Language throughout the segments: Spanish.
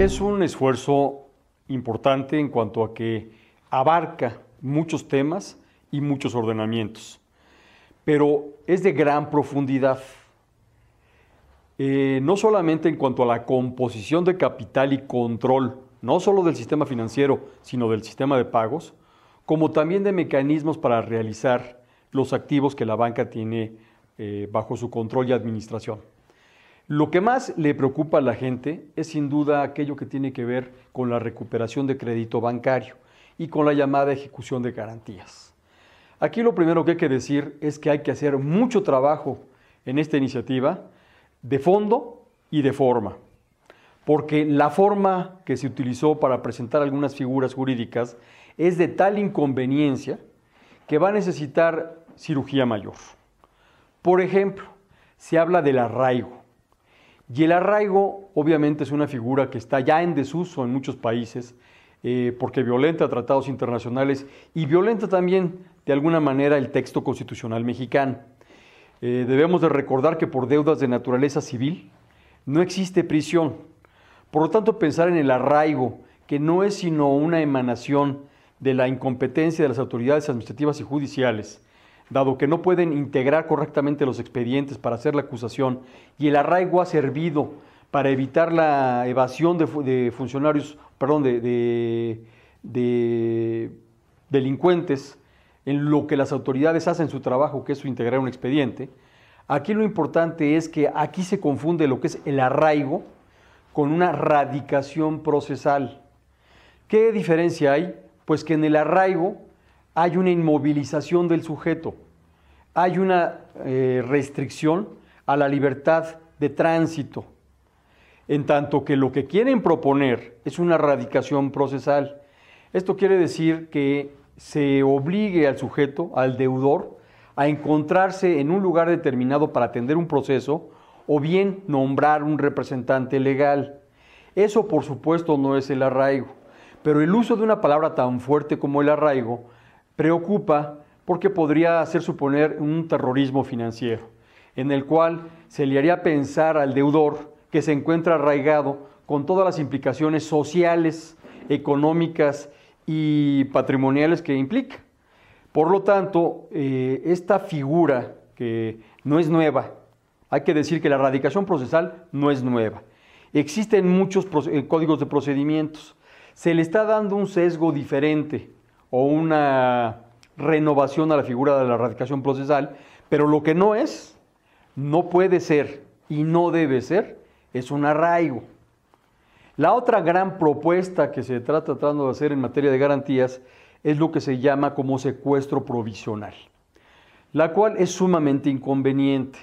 Es un esfuerzo importante en cuanto a que abarca muchos temas y muchos ordenamientos, pero es de gran profundidad. No solamente en cuanto a la composición de capital y control, no solo del sistema financiero, sino del sistema de pagos, como también de mecanismos para realizar los activos que la banca tiene bajo su control y administración. Lo que más le preocupa a la gente es sin duda aquello que tiene que ver con la recuperación de crédito bancario y con la llamada ejecución de garantías. Aquí lo primero que hay que decir es que hay que hacer mucho trabajo en esta iniciativa de fondo y de forma, porque la forma que se utilizó para presentar algunas figuras jurídicas es de tal inconveniencia que va a necesitar cirugía mayor. Por ejemplo, se habla del arraigo. Y el arraigo obviamente es una figura que está ya en desuso en muchos países porque violenta tratados internacionales y violenta también de alguna manera el texto constitucional mexicano. Debemos de recordar que por deudas de naturaleza civil no existe prisión. Por lo tanto, pensar en el arraigo, que no es sino una emanación de la incompetencia de las autoridades administrativas y judiciales, dado que no pueden integrar correctamente los expedientes para hacer la acusación, y el arraigo ha servido para evitar la evasión de funcionarios, perdón, de delincuentes, en lo que las autoridades hacen su trabajo, que es integrar un expediente. Aquí lo importante es que aquí se confunde lo que es el arraigo con una radicación procesal. ¿Qué diferencia hay? Pues que en el arraigo hay una inmovilización del sujeto, hay una restricción a la libertad de tránsito, en tanto que lo que quieren proponer es una radicación procesal. Esto quiere decir que se obligue al sujeto, al deudor, a encontrarse en un lugar determinado para atender un proceso o bien nombrar un representante legal. Eso, por supuesto, no es el arraigo, pero el uso de una palabra tan fuerte como el arraigo preocupa porque podría hacer suponer un terrorismo financiero, en el cual se le haría pensar al deudor que se encuentra arraigado con todas las implicaciones sociales, económicas y patrimoniales que implica. Por lo tanto, esta figura que no es nueva, hay que decir que la radicación procesal no es nueva. Existen muchos códigos de procedimientos. Se le está dando un sesgo diferente o una renovación a la figura de la radicación procesal, pero lo que no es, no puede ser y no debe ser, es un arraigo. La otra gran propuesta que se está tratando de hacer en materia de garantías es lo que se llama como secuestro provisional, la cual es sumamente inconveniente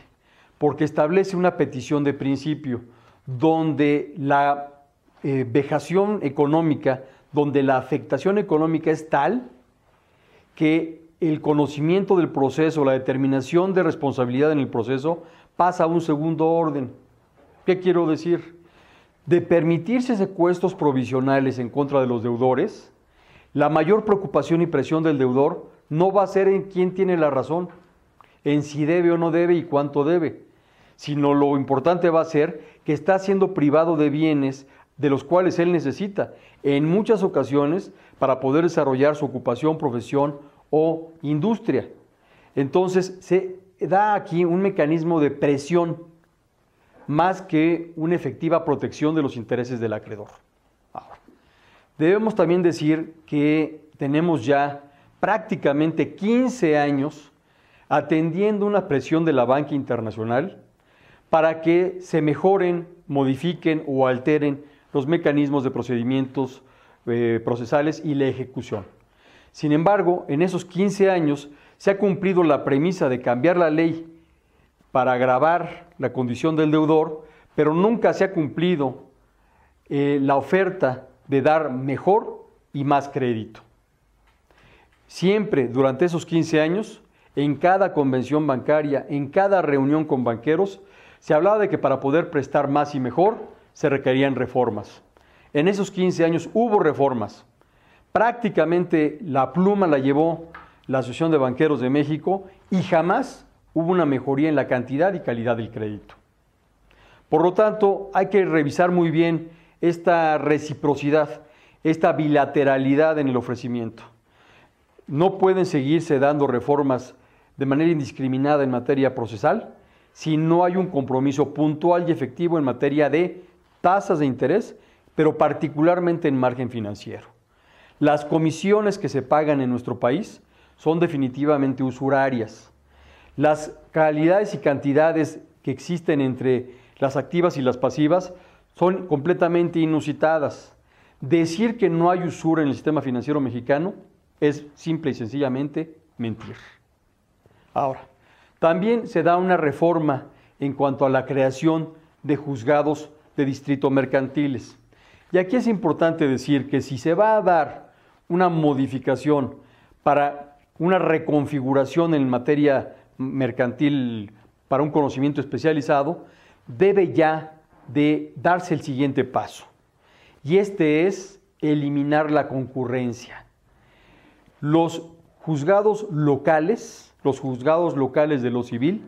porque establece una petición de principio donde la vejación económica, donde la afectación económica es tal que el conocimiento del proceso, la determinación de responsabilidad en el proceso pasa a un segundo orden. ¿Qué quiero decir? De permitirse secuestros provisionales en contra de los deudores, la mayor preocupación y presión del deudor no va a ser en quién tiene la razón, en si debe o no debe y cuánto debe, sino lo importante va a ser que está siendo privado de bienes de los cuales él necesita, en muchas ocasiones, para poder desarrollar su ocupación, profesión o industria. Entonces, se da aquí un mecanismo de presión más que una efectiva protección de los intereses del acreedor. Ahora, debemos también decir que tenemos ya prácticamente 15 años atendiendo una presión de la banca internacional para que se mejoren, modifiquen o alteren los mecanismos de procedimientos procesales y la ejecución. Sin embargo, en esos 15 años se ha cumplido la premisa de cambiar la ley para agravar la condición del deudor, pero nunca se ha cumplido la oferta de dar mejor y más crédito. Siempre durante esos 15 años, en cada convención bancaria, en cada reunión con banqueros, se hablaba de que para poder prestar más y mejor se requerían reformas. En esos 15 años hubo reformas. Prácticamente la pluma la llevó la Asociación de Banqueros de México y jamás hubo una mejoría en la cantidad y calidad del crédito. Por lo tanto, hay que revisar muy bien esta reciprocidad, esta bilateralidad en el ofrecimiento. No pueden seguirse dando reformas de manera indiscriminada en materia procesal si no hay un compromiso puntual y efectivo en materia de tasas de interés, pero particularmente en margen financiero. Las comisiones que se pagan en nuestro país son definitivamente usurarias. Las calidades y cantidades que existen entre las activas y las pasivas son completamente inusitadas. Decir que no hay usura en el sistema financiero mexicano es simple y sencillamente mentir. Ahora, también se da una reforma en cuanto a la creación de juzgados de distrito mercantiles. Y aquí es importante decir que si se va a dar una modificación para una reconfiguración en materia mercantil para un conocimiento especializado, debe ya de darse el siguiente paso. Y este es eliminar la concurrencia. Los juzgados locales de lo civil,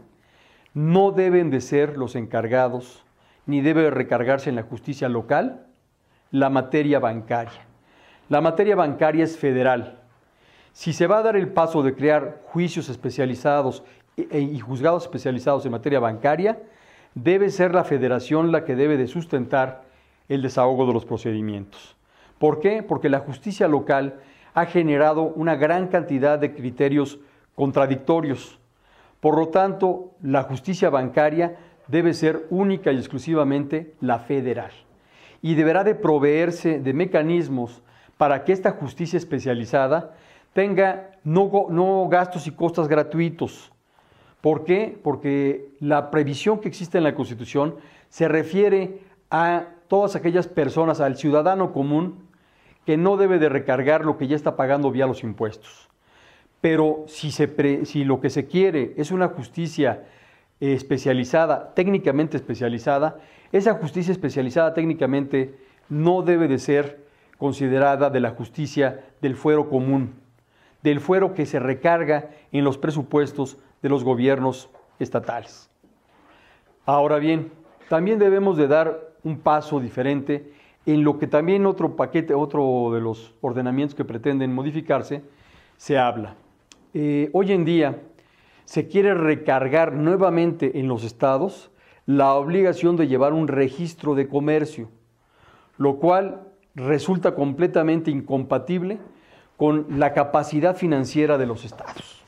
no deben de ser los encargados, ni debe recargarse en la justicia local, la materia bancaria. La materia bancaria es federal. Si se va a dar el paso de crear juicios especializados y juzgados especializados en materia bancaria, debe ser la federación la que debe de sustentar el desahogo de los procedimientos. ¿Por qué? Porque la justicia local ha generado una gran cantidad de criterios contradictorios. Por lo tanto, la justicia bancaria debe ser única y exclusivamente la federal. Y deberá de proveerse de mecanismos para que esta justicia especializada tenga no gastos y costos gratuitos. ¿Por qué? Porque la previsión que existe en la Constitución se refiere a todas aquellas personas, al ciudadano común, que no debe de recargar lo que ya está pagando vía los impuestos. Pero si lo que se quiere es una justicia especializada, técnicamente especializada, esa justicia especializada técnicamente no debe de ser considerada de la justicia del fuero común, del fuero que se recarga en los presupuestos de los gobiernos estatales. Ahora bien, también debemos de dar un paso diferente en lo que también otro de los ordenamientos que pretenden modificarse, se habla. Hoy en día se quiere recargar nuevamente en los estados la obligación de llevar un registro de comercio, lo cual resulta completamente incompatible con la capacidad financiera de los estados.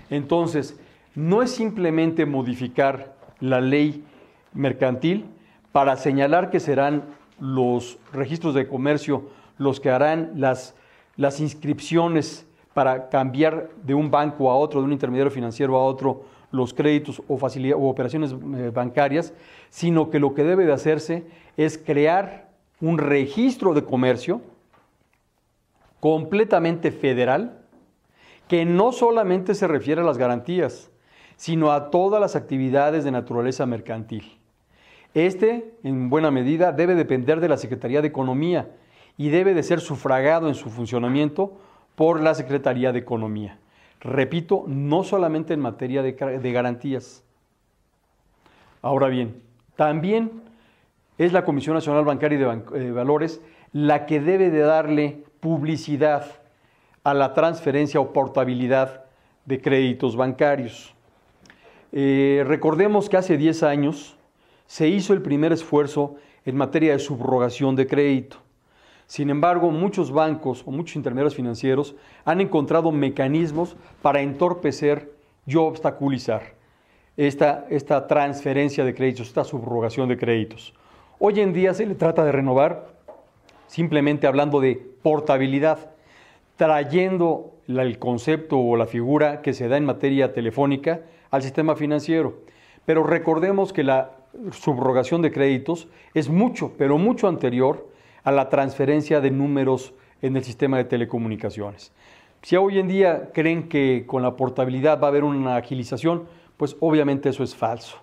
Entonces, no es simplemente modificar la ley mercantil para señalar que serán los registros de comercio los que harán las inscripciones para cambiar de un banco a otro, de un intermediario financiero a otro, los créditos o operaciones bancarias, sino que lo que debe de hacerse es crear un registro de comercio completamente federal, que no solamente se refiere a las garantías, sino a todas las actividades de naturaleza mercantil. En buena medida, debe depender de la Secretaría de Economía y debe de ser sufragado en su funcionamiento por la Secretaría de Economía. Repito, no solamente en materia de garantías. Ahora bien, también es la Comisión Nacional Bancaria y de Valores la que debe de darle publicidad a la transferencia o portabilidad de créditos bancarios. Recordemos que hace 10 años se hizo el primer esfuerzo en materia de subrogación de crédito. Sin embargo, muchos bancos o muchos intermediarios financieros han encontrado mecanismos para entorpecer y obstaculizar esta transferencia de créditos, esta subrogación de créditos. Hoy en día se le trata de renovar simplemente hablando de portabilidad, trayendo el concepto o la figura que se da en materia telefónica al sistema financiero. Pero recordemos que la subrogación de créditos es mucho, pero mucho anterior a la transferencia de números en el sistema de telecomunicaciones. Si hoy en día creen que con la portabilidad va a haber una agilización, pues obviamente eso es falso.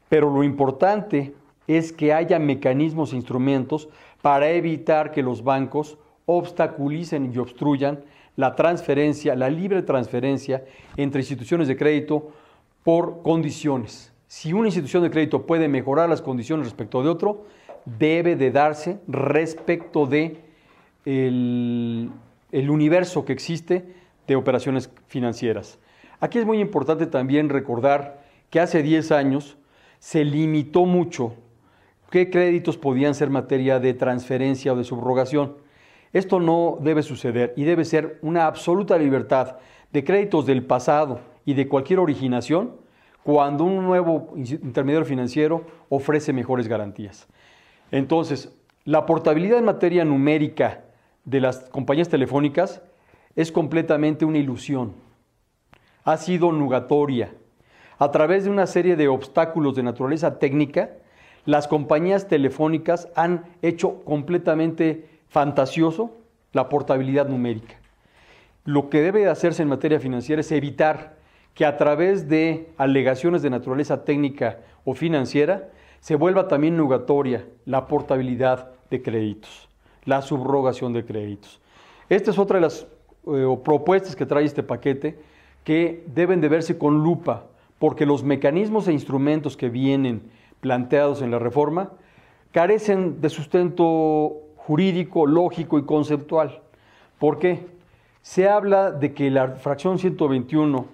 Pero lo importante es que haya mecanismos e instrumentos para evitar que los bancos obstaculicen y obstruyan la transferencia, la libre transferencia entre instituciones de crédito por condiciones. Si una institución de crédito puede mejorar las condiciones respecto de otro, debe de darse respecto de el universo que existe de operaciones financieras. Aquí es muy importante también recordar que hace 10 años se limitó mucho qué créditos podían ser materia de transferencia o de subrogación. Esto no debe suceder y debe ser una absoluta libertad de créditos del pasado y de cualquier originación cuando un nuevo intermediario financiero ofrece mejores garantías. Entonces, la portabilidad en materia numérica de las compañías telefónicas es completamente una ilusión. Ha sido nugatoria. A través de una serie de obstáculos de naturaleza técnica, las compañías telefónicas han hecho completamente fantasioso la portabilidad numérica. Lo que debe hacerse en materia financiera es evitar que a través de alegaciones de naturaleza técnica o financiera se vuelva también nugatoria la portabilidad de créditos, la subrogación de créditos. Esta es otra de las propuestas que trae este paquete que deben de verse con lupa, porque los mecanismos e instrumentos que vienen planteados en la reforma carecen de sustento jurídico, lógico y conceptual. ¿Por qué? Se habla de que la fracción 121,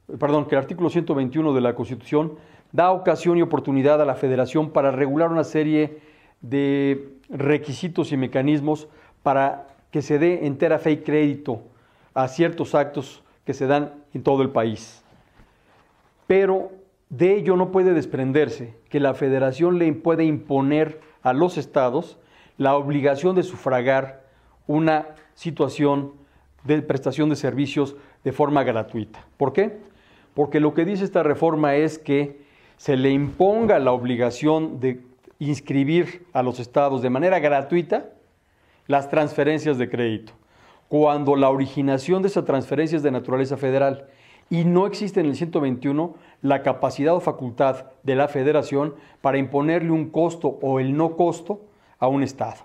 que el artículo 121 de la Constitución da ocasión y oportunidad a la Federación para regular una serie de requisitos y mecanismos para que se dé entera fe y crédito a ciertos actos que se dan en todo el país. Pero de ello no puede desprenderse que la Federación le puede imponer a los estados la obligación de sufragar una situación de prestación de servicios de forma gratuita. ¿Por qué? Porque lo que dice esta reforma es que se le imponga la obligación de inscribir a los estados de manera gratuita las transferencias de crédito, cuando la originación de esas transferencias es de naturaleza federal y no existe en el 121 la capacidad o facultad de la Federación para imponerle un costo o el no costo a un estado.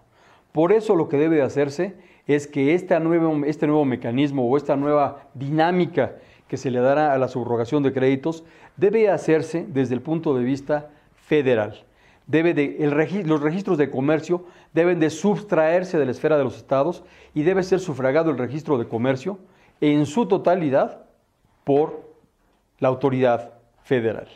Por eso lo que debe de hacerse es que este nuevo mecanismo o esta nueva dinámica que se le dará a la subrogación de créditos debe hacerse desde el punto de vista federal. Los registros de comercio deben de subtraerse de la esfera de los estados y debe ser sufragado el registro de comercio en su totalidad por la autoridad federal.